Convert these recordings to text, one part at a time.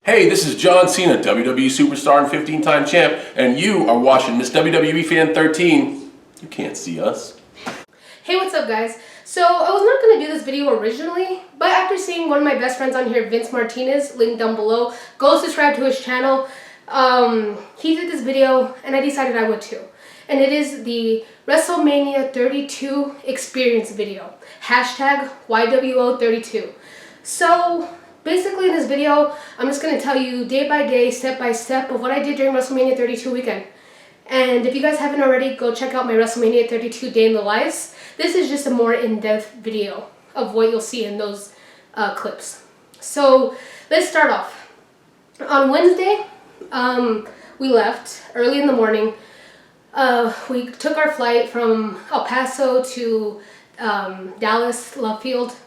Hey, this is John Cena, WWE Superstar and 15-time champ, and you are watching Miss WWE Fan 13. You can't see us. Hey, what's up, guys? So, I was not going to do this video originally, but after seeing one of my best friends on here, Vince Martinez, link down below, go subscribe to his channel. He did this video, and I decided I would too. And it is the WrestleMania 32 experience video. Hashtag YWO32. So, basically in this video, I'm just going to tell you day by day, step by step of what I did during WrestleMania 32 weekend. And if you guys haven't already, go check out my WrestleMania 32 day in the lives. This is just a more in-depth video of what you'll see in those clips. So let's start off. On Wednesday, we left early in the morning. We took our flight from El Paso to Dallas, Love Field.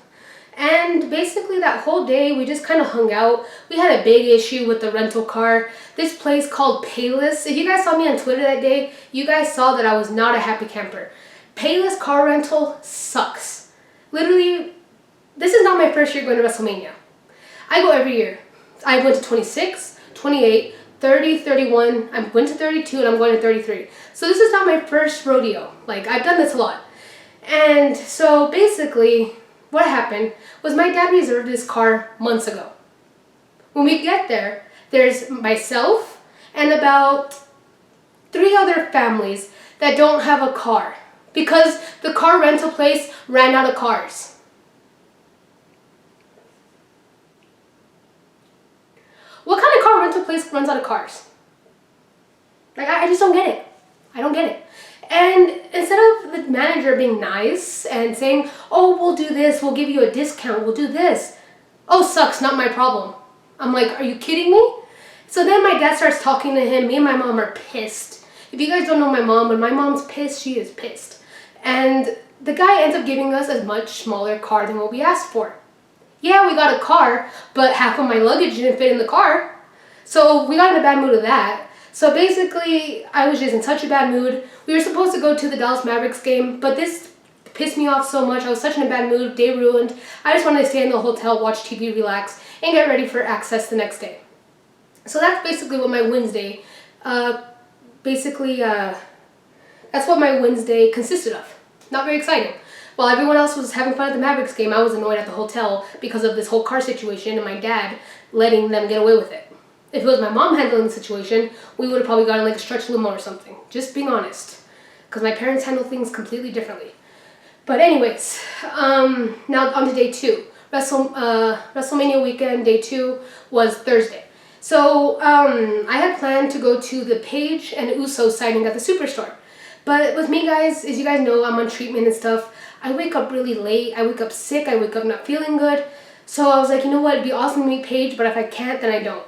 And basically that whole day we just kind of hung out. We had a big issue with the rental car. This place called Payless. If you guys saw me on Twitter that day, you guys saw that I was not a happy camper. Payless car rental sucks. Literally, this is not my first year going to WrestleMania. I go every year. I went to 26, 28, 30, 31. I went to 32 and I'm going to 33. So this is not my first rodeo. Like, I've done this a lot. And so basically, what happened was my dad reserved this car months ago. When we get there, there's myself and about 3 other families that don't have a car because the car rental place ran out of cars. What kind of car rental place runs out of cars? Like, I just don't get it. I don't get it. And instead of the manager being nice and saying, oh, we'll do this, we'll give you a discount, we'll do this. Oh, sucks, not my problem. I'm like, are you kidding me? So then my dad starts talking to him. Me and my mom are pissed. If you guys don't know my mom, when my mom's pissed, she is pissed. And the guy ends up giving us a much smaller car than what we asked for. Yeah, we got a car, but half of my luggage didn't fit in the car. So we got in a bad mood of that. So basically, I was just in such a bad mood. We were supposed to go to the Dallas Mavericks game, but this pissed me off so much. I was such in a bad mood, day ruined. I just wanted to stay in the hotel, watch TV, relax, and get ready for Axxess the next day. So that's basically what my Wednesday, that's what my Wednesday consisted of. Not very exciting. While everyone else was having fun at the Mavericks game, I was annoyed at the hotel because of this whole car situation and my dad letting them get away with it. If it was my mom handling the situation, we would have probably gotten like a stretch limo or something. Just being honest. Because my parents handle things completely differently. But anyways, now on to day 2. WrestleMania weekend, day 2 was Thursday. So I had planned to go to the Paige and Uso signing at the Superstore. But with me, guys, as you guys know, I'm on treatment and stuff. I wake up really late. I wake up sick. I wake up not feeling good. So I was like, you know what? It'd be awesome to meet Paige, but if I can't, then I don't.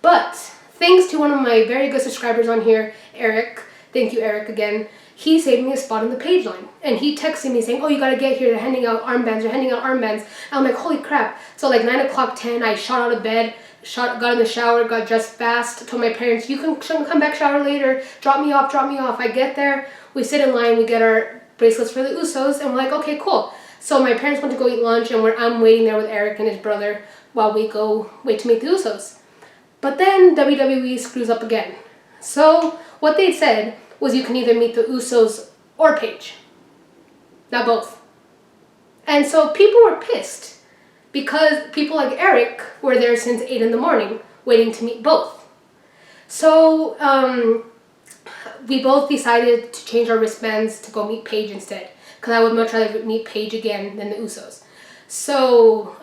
But thanks to one of my very good subscribers on here, Eric, thank you Eric again, he saved me a spot on the Paige line. And he texted me saying, oh, you gotta get here, they're handing out armbands, And I'm like, holy crap. So like 9 o'clock, 10, I shot out of bed, got in the shower, got dressed fast, told my parents, you can come back shower later, drop me off. I get there, we sit in line, we get our bracelets for the Usos, and we're like, okay, cool. So my parents went to go eat lunch, and I'm waiting there with Eric and his brother while we go wait to meet the Usos. But then WWE screws up again. So what they said was you can either meet the Usos or Paige. Not both. And so people were pissed because people like Eric were there since 8 in the morning waiting to meet both. So we both decided to change our wristbands to go meet Paige instead. Because I would much rather meet Paige again than the Usos. So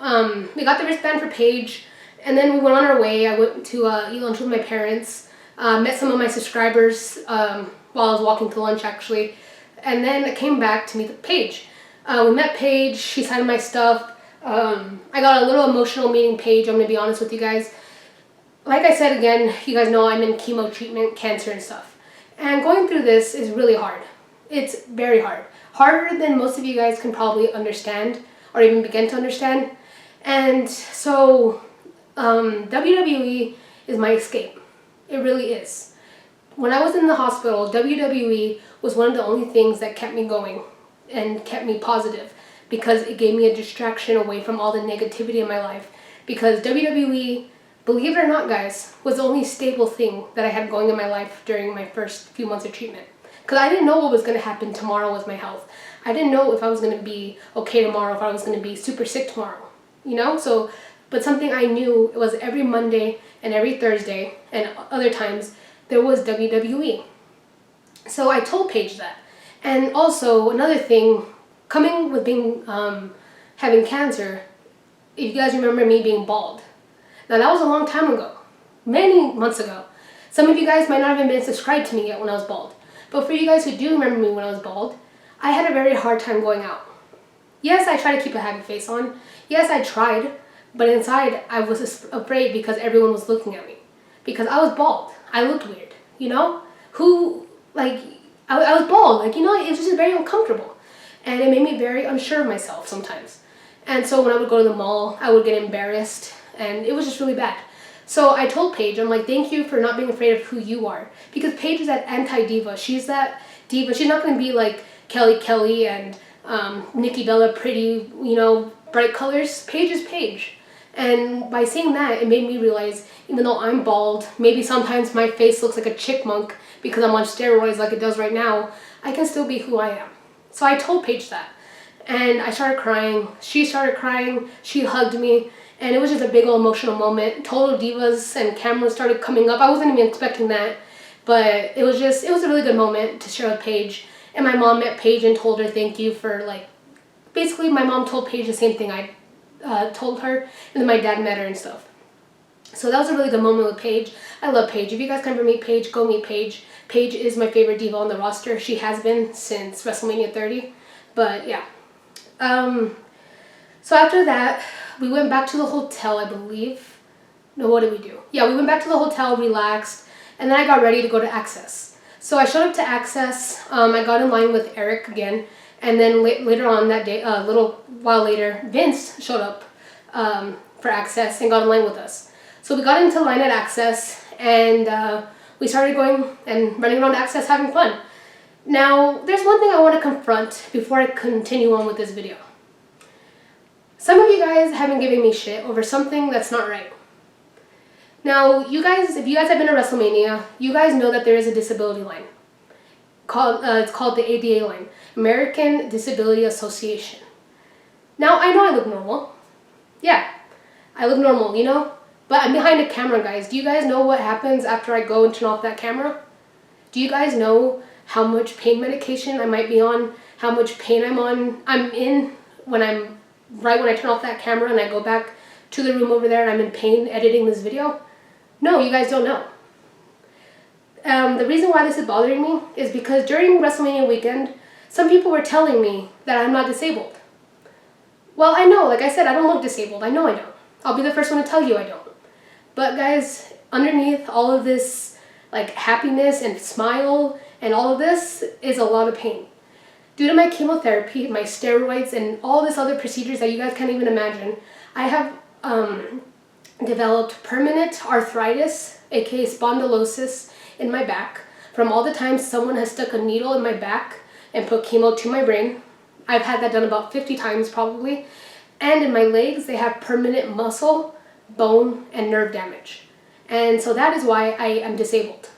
we got the wristband for Paige. And then we went on our way. I went to eat lunch with my parents, met some of my subscribers while I was walking to lunch, actually. And then I came back to meet Paige. We met Paige. She signed my stuff. I got a little emotional meeting Paige, I'm going to be honest with you guys. Like I said again, you guys know I'm in chemo treatment, cancer and stuff. And going through this is really hard. It's very hard. Harder than most of you guys can probably understand or even begin to understand. And so WWE is my escape. It really is. When I was in the hospital, WWE was one of the only things that kept me going and kept me positive because it gave me a distraction away from all the negativity in my life. Because WWE believe it or not, guys, was the only stable thing that I had going in my life during my first few months of treatment. Because I didn't know what was going to happen tomorrow with my health. I didn't know if I was going to be okay tomorrow, if I was going to be super sick tomorrow, you know? So, but something I knew, it was every Monday and every Thursday and other times, there was WWE. So I told Paige that. And also, another thing, coming with being, having cancer, if you guys remember me being bald. Now that was a long time ago, many months ago. Some of you guys might not have even been subscribed to me yet when I was bald. But for you guys who do remember me when I was bald, I had a very hard time going out. Yes, I tried to keep a happy face on. Yes, I tried. But inside, I was afraid because everyone was looking at me. Because I was bald. I looked weird, you know? I was bald. Like, you know, it was just very uncomfortable. And it made me very unsure of myself sometimes. And so when I would go to the mall, I would get embarrassed. And it was just really bad. So I told Paige, I'm like, thank you for not being afraid of who you are. Because Paige is that anti-diva. She's that diva. She's not going to be like Kelly and Nikki Bella, pretty, you know, bright colors. Paige is Paige. And by saying that, it made me realize, even though I'm bald, maybe sometimes my face looks like a chipmunk because I'm on steroids like it does right now, I can still be who I am. So I told Paige that. And I started crying. She started crying. She hugged me. And it was just a big old emotional moment. Total divas and cameras started coming up. I wasn't even expecting that. But it was a really good moment to share with Paige. And my mom met Paige and told her thank you for, like, basically my mom told Paige the same thing I told her. And then my dad met her and stuff. So that was a really good moment with Paige. I love Paige. If you guys can ever meet Paige, go meet Paige. Paige is my favorite diva on the roster. She has been since WrestleMania 30. But yeah. So after that, we went back to the hotel, I believe. No, what did we do? Yeah, we went back to the hotel, relaxed, and then I got ready to go to Axxess. So I showed up to Axxess. I got in line with Eric again, and then later on that day, a little while later, Vince showed up for Axxess and got in line with us. So we got into line at Axxess, and we started going and running around Axxess having fun. Now, there's one thing I want to confront before I continue on with this video. Some of you guys have been giving me shit over something that's not right. Now, you guys, if you guys have been to WrestleMania, you guys know that there is a disability line. It's called the ADA line, American Disability Association. Now, I know I look normal. Yeah, I look normal, you know? But I'm behind a camera, guys. Do you guys know what happens after I go and turn off that camera? Do you guys know how much pain medication I might be on? How much pain I'm in when I turn off that camera and I go back to the room over there and I'm in pain editing this video? No, you guys don't know. The reason why this is bothering me is because during WrestleMania weekend, some people were telling me that I'm not disabled. Well, I know, like I said, I don't look disabled. I know I don't. I'll be the first one to tell you I don't. But guys, underneath all of this, like, happiness and smile and all of this is a lot of pain. Due to my chemotherapy, my steroids, and all this other procedures that you guys can't even imagine, I have developed permanent arthritis, aka spondylosis, in my back from all the times someone has stuck a needle in my back and put chemo to my brain. I've had that done about 50 times probably. And in my legs, they have permanent muscle, bone, and nerve damage. And so that is why I am disabled.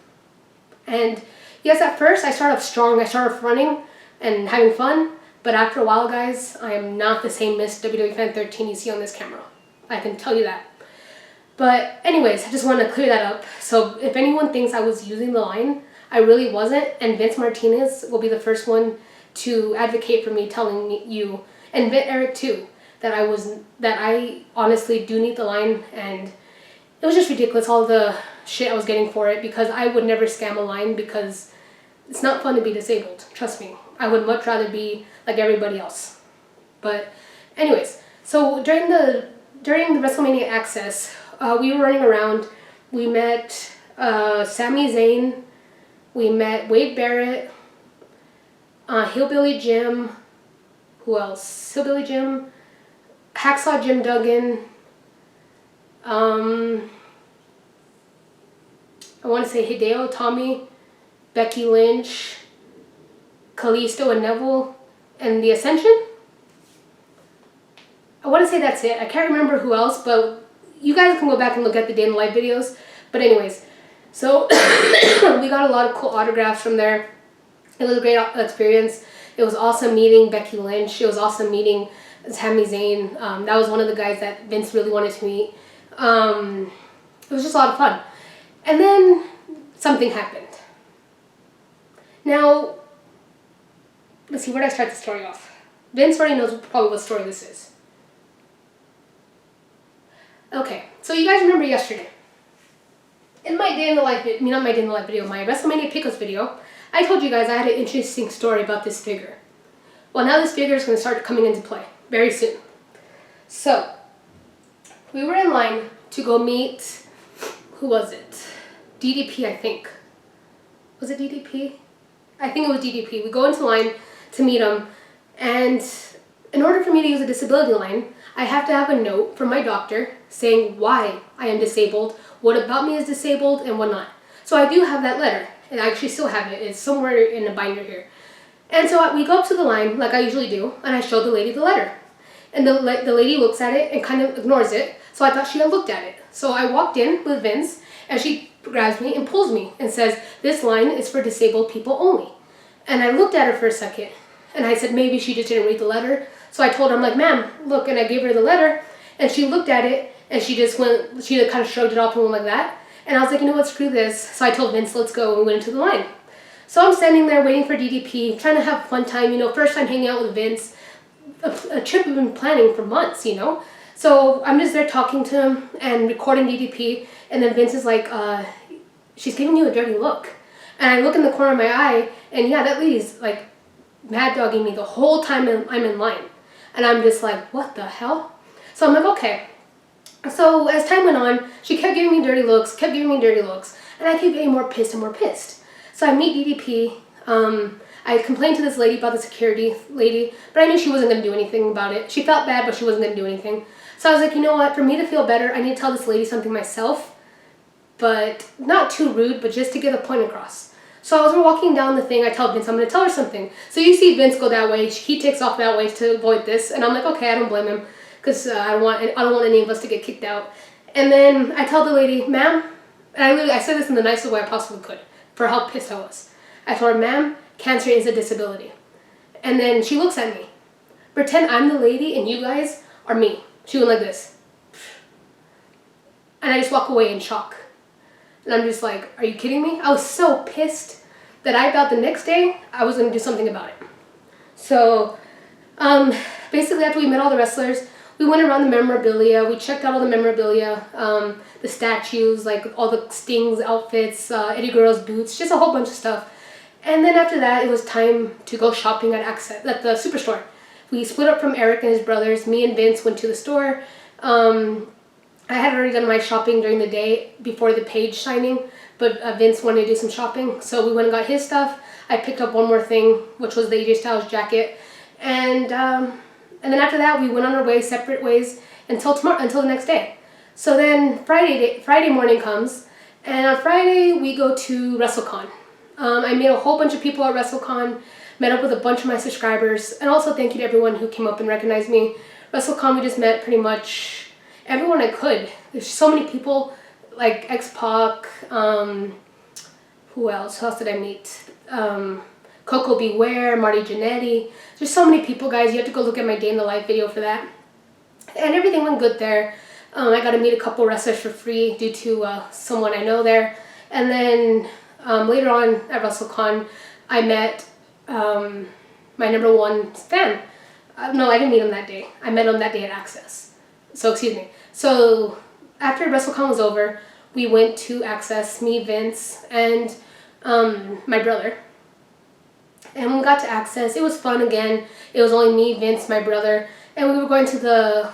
And yes, at first I started off strong. I started off running and having fun. But after a while, guys, I am not the same Miss WWE Fan 13 you see on this camera. I can tell you that. But anyways, I just want to clear that up. So if anyone thinks I was using the line, I really wasn't. And Vince Martinez will be the first one to advocate for me, telling you, and Eric too, that I honestly do need the line. And it was just ridiculous, all the shit I was getting for it, because I would never scam a line, because it's not fun to be disabled. Trust me. I would much rather be like everybody else. But anyways, so during the WrestleMania Axxess, we were running around. We met Sami Zayn. We met Wade Barrett, Hillbilly Jim. Who else? Hillbilly Jim, Hacksaw Jim Duggan. I want to say Hideo Tommy, Becky Lynch, Kalisto and Neville, and The Ascension. I want to say that's it. I can't remember who else, but you guys can go back and look at the day in the life videos. But anyways, so we got a lot of cool autographs from there. It was a great experience. It was awesome meeting Becky Lynch. It was awesome meeting Sami Zayn. That was one of the guys that Vince really wanted to meet. It was just a lot of fun. And then something happened. Now, let's see, where did I start the story off? Vince already knows probably what story this is. Okay, so you guys remember yesterday. In my day in the life, not my day in the life video, my WrestleMania Pickles video, I told you guys I had an interesting story about this figure. Well, now this figure is going to start coming into play very soon. So, we were in line to go meet, who was it? DDP, I think. Was it DDP? I think it was DDP. We go into line to meet him, and in order for me to use a disability line, I have to have a note from my doctor saying why I am disabled, what about me is disabled, and what not. So I do have that letter, and I actually still have it. It's somewhere in a binder here. And so we go up to the line, like I usually do, and I show the lady the letter. And the lady looks at it and kind of ignores it, so I thought she had looked at it. So I walked in with Vince, and she grabs me and pulls me and says, "This line is for disabled people only." And I looked at her for a second, and I said maybe she just didn't read the letter. So I told her, I'm like, "Ma'am, look," and I gave her the letter, and she looked at it, and she kind of shrugged it off and went like that. And I was like, you know what, screw this. So I told Vince, let's go, and we went into the line. So I'm standing there waiting for DDP, trying to have a fun time, first time hanging out with Vince, a trip we've been planning for months, So I'm just there talking to him and recording DDP, and then Vince is like, she's giving you a dirty look. And I look in the corner of my eye, and yeah, that lady's like mad dogging me the whole time I'm in line. And I'm just like, what the hell? So I'm like, okay. So as time went on, she kept giving me dirty looks, and I kept getting more pissed and more pissed. So I meet DDP. I complained to this lady about the security lady, but I knew she wasn't going to do anything about it. She felt bad, but she wasn't going to do anything. So I was like, you know what? For me to feel better, I need to tell this lady something myself, but not too rude, but just to get a point across. So I was walking down the thing. I tell Vince, I'm going to tell her something. So you see Vince go that way. He takes off that way to avoid this, and I'm like, okay, I don't blame him, because I don't want any of us to get kicked out. And then I tell the lady, "Ma'am," and I said this in the nicest way I possibly could for how pissed I was. I told her, "Ma'am, cancer is a disability." And then she looks at me. Pretend I'm the lady and you guys are me. She went like this. And I just walk away in shock. And I'm just like, are you kidding me? I was so pissed that I thought the next day I was going to do something about it. So basically after we met all the wrestlers, we went around the memorabilia. We checked out all the memorabilia, the statues, like all the Sting's outfits, Eddie Guerrero's boots, just a whole bunch of stuff. And then after that, it was time to go shopping at Axxess, at the Superstore. We split up from Eric and his brothers. Me and Vince went to the store. I had already done my shopping during the day before the Paige signing, but Vince wanted to do some shopping, so we went and got his stuff. I picked up one more thing, which was the AJ Styles jacket, and then after that, we went on our way, separate ways, until the next day. So then Friday morning comes, and on Friday we go to WrestleCon. I met a whole bunch of people at WrestleCon, met up with a bunch of my subscribers, and also thank you to everyone who came up and recognized me. WrestleCon, we just met pretty much everyone I could. There's so many people, like X-Pac, who else did I meet? Coco Beware, Marty Jannetty. There's so many people, guys. You have to go look at my day in the life video for that. And everything went good there. I got to meet a couple wrestlers for free due to someone I know there. And then later on at WrestleCon, I met my #1 fan. No, I didn't meet him that day. I met him that day at Axxess. So, excuse me. So, after WrestleCon was over, we went to Axxess, me, Vince, and my brother. And when we got to Axxess, it was fun again. It was only me, Vince, my brother, and we were going to the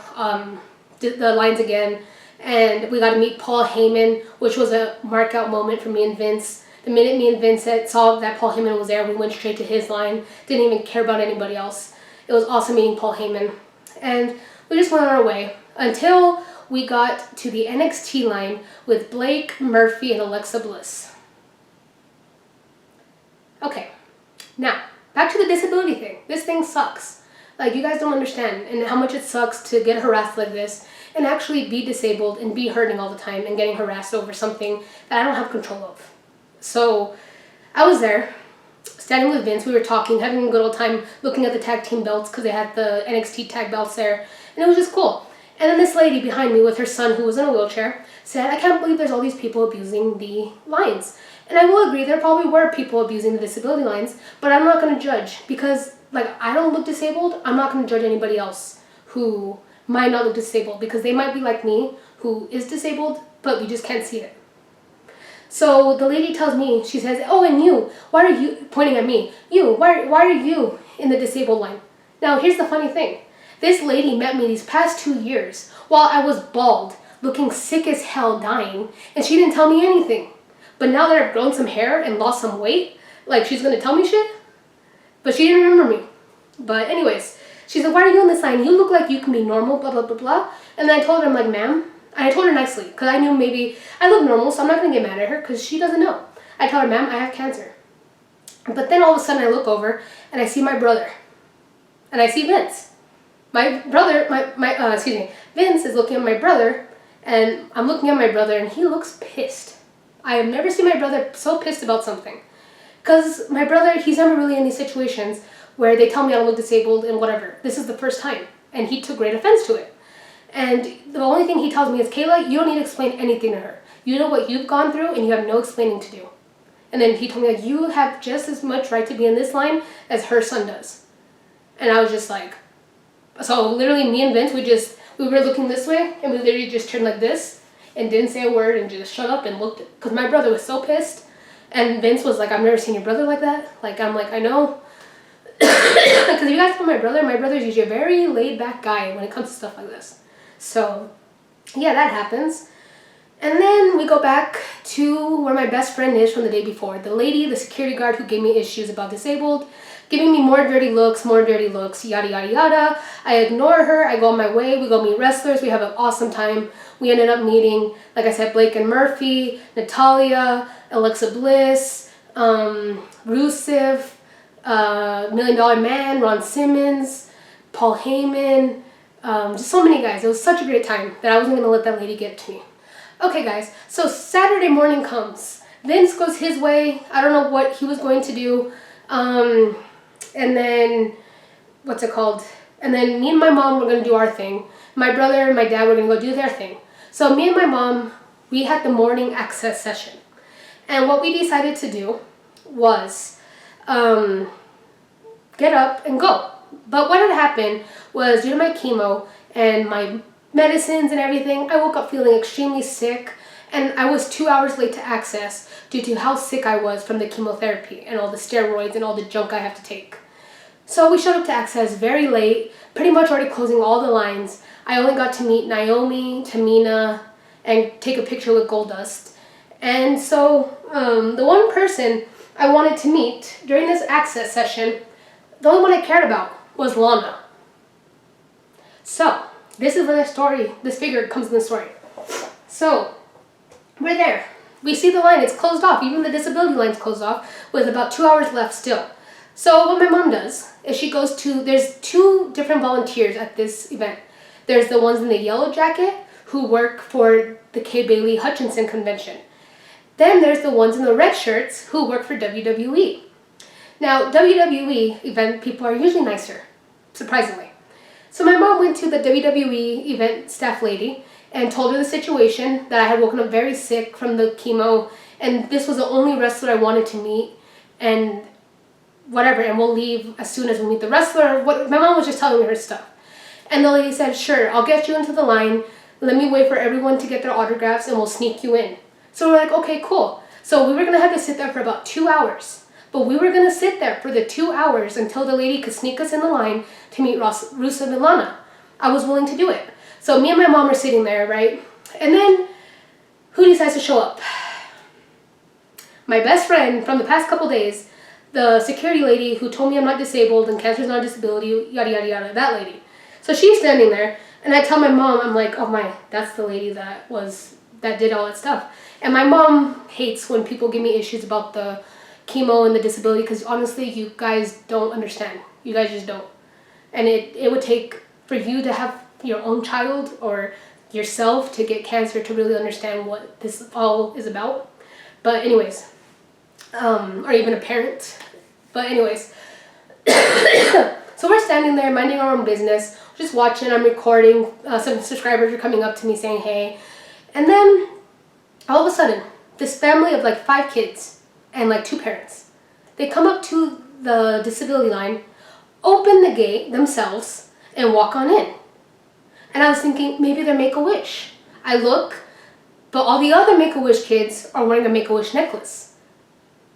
lines again. And we got to meet Paul Heyman, which was a mark-out moment for me and Vince. The minute me and Vince saw that Paul Heyman was there, we went straight to his line. Didn't even care about anybody else. It was awesome meeting Paul Heyman. And we just went on our way until we got to the NXT line with Blake, Murphy, and Alexa Bliss. Okay, now, back to the disability thing. This thing sucks. Like, you guys don't understand and how much it sucks to get harassed like this and actually be disabled and be hurting all the time and getting harassed over something that I don't have control of. So I was there, standing with Vince. We were talking, having a good old time looking at the tag team belts because they had the NXT tag belts there. And it was just cool. And then this lady behind me with her son who was in a wheelchair said, I can't believe there's all these people abusing the lines. And I will agree, there probably were people abusing the disability lines, but I'm not going to judge because, like, I don't look disabled. I'm not going to judge anybody else who might not look disabled because they might be like me, who is disabled, but we just can't see it. So the lady tells me, she says, oh, and you, why are you, pointing at me, you, why are you in the disabled line? Now, here's the funny thing. This lady met me these past 2 years while I was bald, looking sick as hell, dying, and she didn't tell me anything. But now that I've grown some hair and lost some weight, like, she's going to tell me shit? But she didn't remember me. But anyways, she said, why are you on this line? You look like you can be normal, blah, blah, blah, blah. And then I told her, I'm like, ma'am. And I told her nicely, because I knew maybe I look normal, so I'm not going to get mad at her, because she doesn't know. I told her, ma'am, I have cancer. But then all of a sudden I look over, and I see my brother. And I see Vince. My brother, Vince is looking at my brother, and I'm looking at my brother, and he looks pissed. I have never seen my brother so pissed about something. Because my brother, he's never really in these situations where they tell me I don't look disabled and whatever. This is the first time. And he took great offense to it. And the only thing he tells me is, Kayla, you don't need to explain anything to her. You know what you've gone through and you have no explaining to do. And then he told me, like, you have just as much right to be in this line as her son does. And I was just like, so literally me and Vince, we were looking this way and we literally just turned like this and didn't say a word and just shut up and looked. Because my brother was so pissed. And Vince was like, I've never seen your brother like that. Like, I'm like, I know. Because if you guys know my brother's usually a very laid-back guy when it comes to stuff like this. So, yeah, that happens. And then we go back to where my best friend is from the day before. The lady, the security guard who gave me issues about disabled, giving me more dirty looks, yada, yada, yada. I ignore her. I go on my way. We go meet wrestlers. We have an awesome time. We ended up meeting, like I said, Blake and Murphy, Natalia, Alexa Bliss, Rusev, $1 Million Man, Ron Simmons, Paul Heyman, just so many guys. It was such a great time that I wasn't going to let that lady get to me. Okay, guys, so Saturday morning comes. Vince goes his way. I don't know what he was going to do. And then, what's it called? And then me and my mom were going to do our thing. My brother and my dad were going to go do their thing. So me and my mom, we had the morning access session. And what we decided to do was get up and go. But what had happened was, due to my chemo and my medicines and everything, I woke up feeling extremely sick, and I was 2 hours late to access due to how sick I was from the chemotherapy and all the steroids and all the junk I have to take. So we showed up to access very late, pretty much already closing all the lines. I only got to meet Naomi, Tamina, and take a picture with Goldust. And so the one person I wanted to meet during this access session, the only one I cared about was Lana. So this is where this figure comes in the story. So we're there. We see the line, it's closed off. Even the disability line's closed off with about 2 hours left still. So what my mom does is she goes to, there's 2 different volunteers at this event. There's the ones in the yellow jacket who work for the Kay Bailey Hutchinson convention. Then there's the ones in the red shirts who work for WWE. Now, WWE event people are usually nicer, surprisingly. So my mom went to the WWE event staff lady and told her the situation, that I had woken up very sick from the chemo, and this was the only wrestler I wanted to meet, and whatever, and we'll leave as soon as we meet the wrestler. My mom was just telling me her stuff. And the lady said, sure, I'll get you into the line. Let me wait for everyone to get their autographs and we'll sneak you in. So we're like, okay, cool. So we were going to have to sit there for about 2 hours. But we were going to sit there for the 2 hours until the lady could sneak us in the line to meet Rusev and Lana. I was willing to do it. So me and my mom are sitting there, right? And then, who decides to show up? My best friend from the past couple days, the security lady who told me I'm not disabled and cancer is not a disability, yada, yada, yada, that lady. So she's standing there, and I tell my mom, I'm like, oh that's the lady that did all that stuff. And my mom hates when people give me issues about the chemo and the disability, because honestly, you guys don't understand. You guys just don't. and it would take for you to have your own child or yourself to get cancer to really understand what this all is about. But anyways, or even a parent. But anyways, so we're standing there minding our own business, just watching, I'm recording, some subscribers are coming up to me saying hey, and then all of a sudden, this family of like 5 kids and like 2 parents, they come up to the disability line, open the gate themselves, and walk on in. And I was thinking, maybe they're Make-A-Wish. I look, but all the other Make-A-Wish kids are wearing a Make-A-Wish necklace.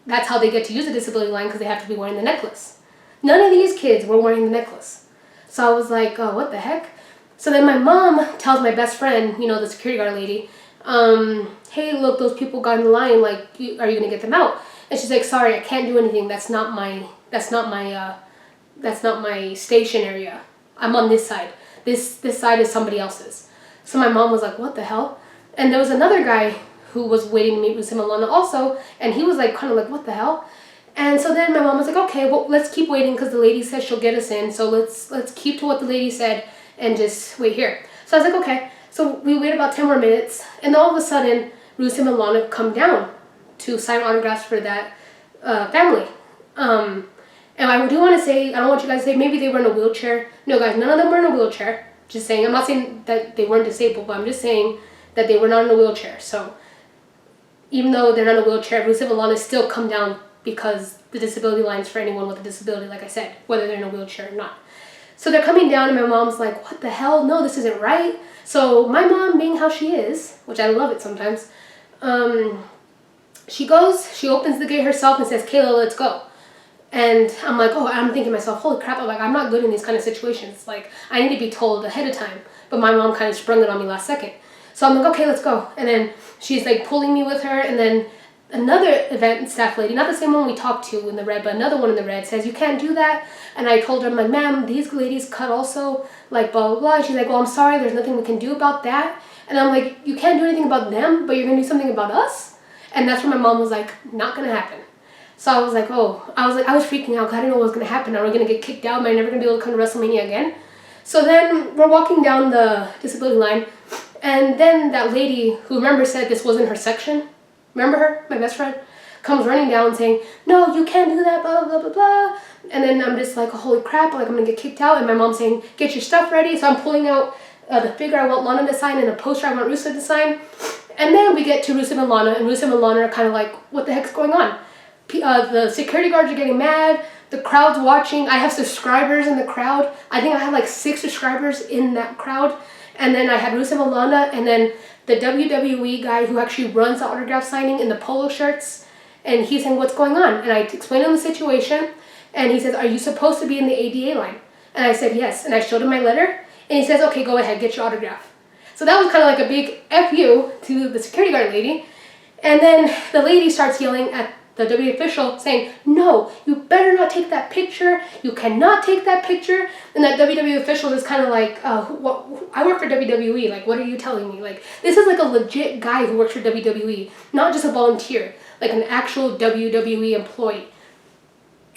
That's how they get to use the disability line, because they have to be wearing the necklace. None of these kids were wearing the necklace. So I was like, oh, what the heck? So then my mom tells my best friend, you know, the security guard lady, hey, look, those people got in the line, like, are you gonna get them out? And she's like, sorry, I can't do anything. That's not my station area. I'm on this side. This side is somebody else's. So my mom was like, what the hell? And there was another guy who was waiting to meet with him and Lana also, and he was like, kind of like, what the hell? And so then my mom was like, okay, well, let's keep waiting because the lady said she'll get us in. So let's keep to what the lady said and just wait here. So I was like, okay. So we wait about 10 more minutes, and all of a sudden, Rusev and Lana come down to sign autographs for that family. And I do want to say, I don't want you guys to say maybe they were in a wheelchair. No, guys, none of them were in a wheelchair. Just saying. I'm not saying that they weren't disabled, but I'm just saying that they were not in a wheelchair. So even though they're not in a wheelchair, Rusev and Lana still come down because the disability line is for anyone with a disability, like I said, whether they're in a wheelchair or not. So they're coming down, and my mom's like, what the hell? No, this isn't right. So my mom, being how she is, which I love it sometimes, she opens the gate herself and says, Kayla, let's go. And I'm like, oh, I'm thinking to myself, holy crap, I'm not good in these kind of situations. Like, I need to be told ahead of time. But my mom kind of sprung it on me last second. So I'm like, okay, let's go. And then she's like pulling me with her, and then another event staff lady, not the same one we talked to in the red, but another one in the red, says, you can't do that. And I told her, I'm like, ma'am, these ladies cut also, like, blah, blah, blah. And she's like, well, I'm sorry, there's nothing we can do about that. And I'm like, you can't do anything about them, but you're going to do something about us? And that's where my mom was like, not going to happen. So I was like, oh, I was freaking out because I didn't know what was going to happen. Are we going to get kicked out? Am I never going to be able to come to WrestleMania again? So then we're walking down the disability line, and then that lady who, remember, said this wasn't her section, remember her, my best friend, comes running down saying, no, you can't do that, blah, blah, blah, blah. And then I'm just like, holy crap, like I'm going to get kicked out. And my mom's saying, get your stuff ready. So I'm pulling out the figure I want Lana to sign and a poster I want Rusev to sign. And then we get to Rusev and Lana, and Rusev and Lana are kind of like, what the heck's going on? The security guards are getting mad. The crowd's watching. I have subscribers in the crowd. I think I had like 6 subscribers in that crowd. And then I had Rusev and Lana, and then the WWE guy who actually runs the autograph signing in the polo shirts. And he's saying, what's going on? And I explained him the situation. And he says, are you supposed to be in the ADA line? And I said, yes. And I showed him my letter. And he says, okay, go ahead, get your autograph. So that was kind of like a big F you to the security guard lady. And then the lady starts yelling at the WWE official saying, no, you better not take that picture. You cannot take that picture. And that WWE official is kind of like, I work for WWE. Like, what are you telling me? Like, this is like a legit guy who works for WWE, not just a volunteer, like an actual WWE employee.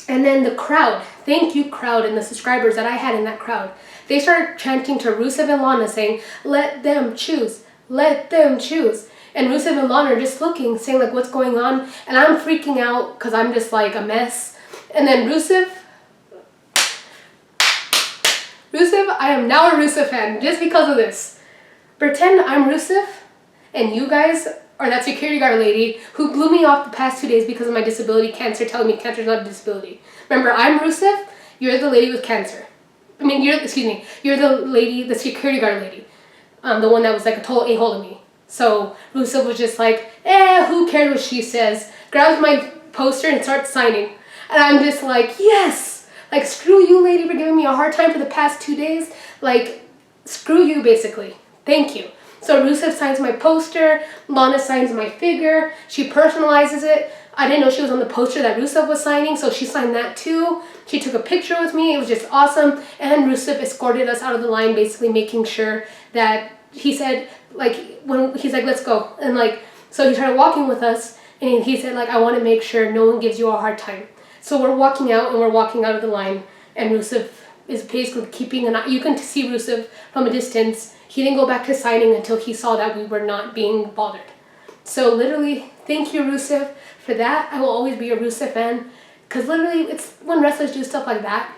And then the crowd, thank you crowd, and the subscribers that I had in that crowd, they started chanting to Rusev and Lana saying, let them choose, let them choose. And Rusev and Lana are just looking, saying like, what's going on? And I'm freaking out because I'm just like a mess. And then Rusev, I am now a Rusev fan just because of this. Pretend I'm Rusev and you guys are that security guard lady who blew me off the past 2 days because of my disability, cancer, telling me cancer is not a disability. Remember, I'm Rusev, you're the lady with cancer. I mean, you're the lady, the security guard lady. The one that was like a total a-hole to me. So Rusev was just like, who cares what she says? Grabs my poster and starts signing. And I'm just like, yes! Like, screw you, lady, for giving me a hard time for the past 2 days. Like, screw you, basically. Thank you. So Rusev signs my poster, Lana signs my figure, she personalizes it. I didn't know she was on the poster that Rusev was signing, so she signed that too. She took a picture with me, it was just awesome. And Rusev escorted us out of the line, basically making sure that he said, like, when he's like, let's go. And like, so he started walking with us, and he said, like, I want to make sure no one gives you a hard time. So we're walking out, and we're walking out of the line, and Rusev is Paige keeping an eye. You can see Rusev from a distance. He didn't go back to signing until he saw that we were not being bothered. So literally, thank you, Rusev, for that. I will always be a Rusev fan. Because literally, it's when wrestlers do stuff like that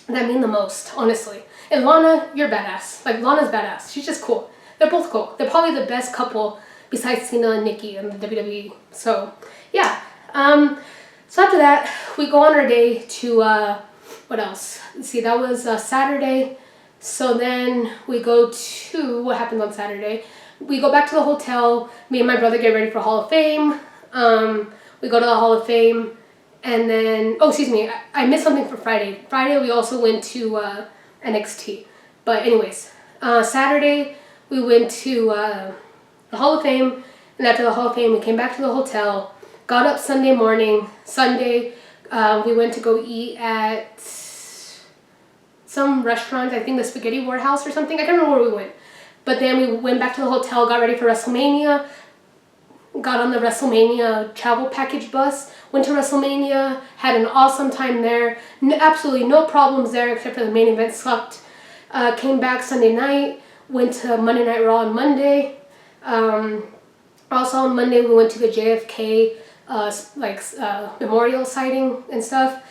mean the most, honestly. And Lana, you're badass. Like, Lana's badass. She's just cool. They're both cool. They're probably the best couple besides Cena and Nikki in the WWE. So, yeah. So after that, we go on our day to, what else? Let's see, that was Saturday. So then we go to, what happened on Saturday? We go back to the hotel. Me and my brother get ready for Hall of Fame. We go to the Hall of Fame. And then, oh, excuse me, I missed something for Friday. Friday, we also went to NXT. But anyways, Saturday, we went to the Hall of Fame. And after the Hall of Fame, we came back to the hotel. Got up Sunday morning. Sunday, we went to go eat at some restaurant. I think the Spaghetti Warehouse or something. I can't remember where we went. But then we went back to the hotel, got ready for WrestleMania. Got on the WrestleMania travel package bus, went to WrestleMania, had an awesome time there. Absolutely no problems there except for the main event sucked. Came back Sunday night, went to Monday Night Raw on Monday. Also on Monday we went to the JFK memorial sighting and stuff.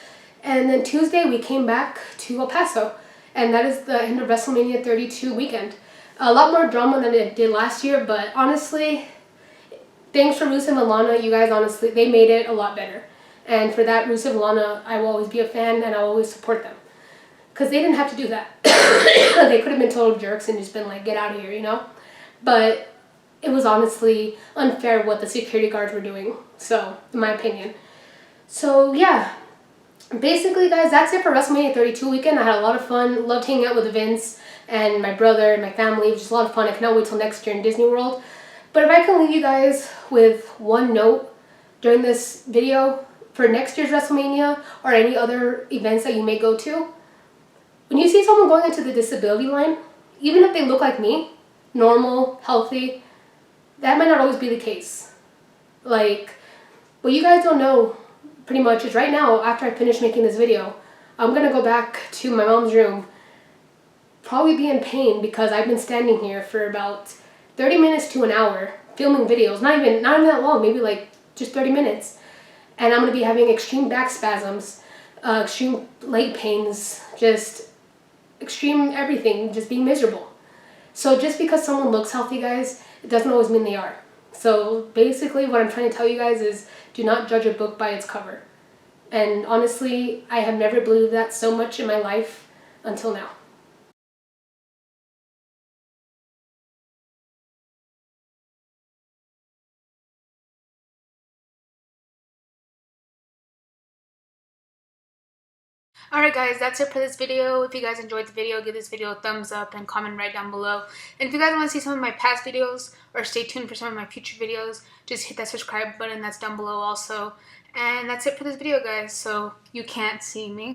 And then Tuesday we came back to El Paso. And that is the end of WrestleMania 32 weekend. A lot more drama than it did last year, but honestly, thanks for Rusev and Lana. You guys, honestly, they made it a lot better. And for that, Rusev and Lana, I will always be a fan and I will always support them. Because they didn't have to do that. They could have been total jerks and just been like, get out of here, you know? But it was honestly unfair what the security guards were doing. So, in my opinion. So, yeah. Basically, guys, that's it for WrestleMania 32 weekend. I had a lot of fun. Loved hanging out with Vince and my brother and my family. It was just a lot of fun. I cannot wait till next year in Disney World. But if I can leave you guys with one note during this video for next year's WrestleMania or any other events that you may go to, when you see someone going into the disability line, even if they look like me, normal, healthy, that might not always be the case. Like, what you guys don't know pretty much is right now, after I finish making this video, I'm going to go back to my mom's room, probably be in pain because I've been standing here for about 30 minutes to an hour filming videos, not even that long, maybe like just 30 minutes. And I'm going to be having extreme back spasms, extreme leg pains, just extreme everything, just being miserable. So just because someone looks healthy, guys, it doesn't always mean they are. So basically what I'm trying to tell you guys is do not judge a book by its cover. And honestly, I have never believed that so much in my life until now. Alright guys, that's it for this video. If you guys enjoyed the video, give this video a thumbs up and comment right down below. And if you guys want to see some of my past videos or stay tuned for some of my future videos, just hit that subscribe button that's down below also. And that's it for this video, guys, so you can't see me.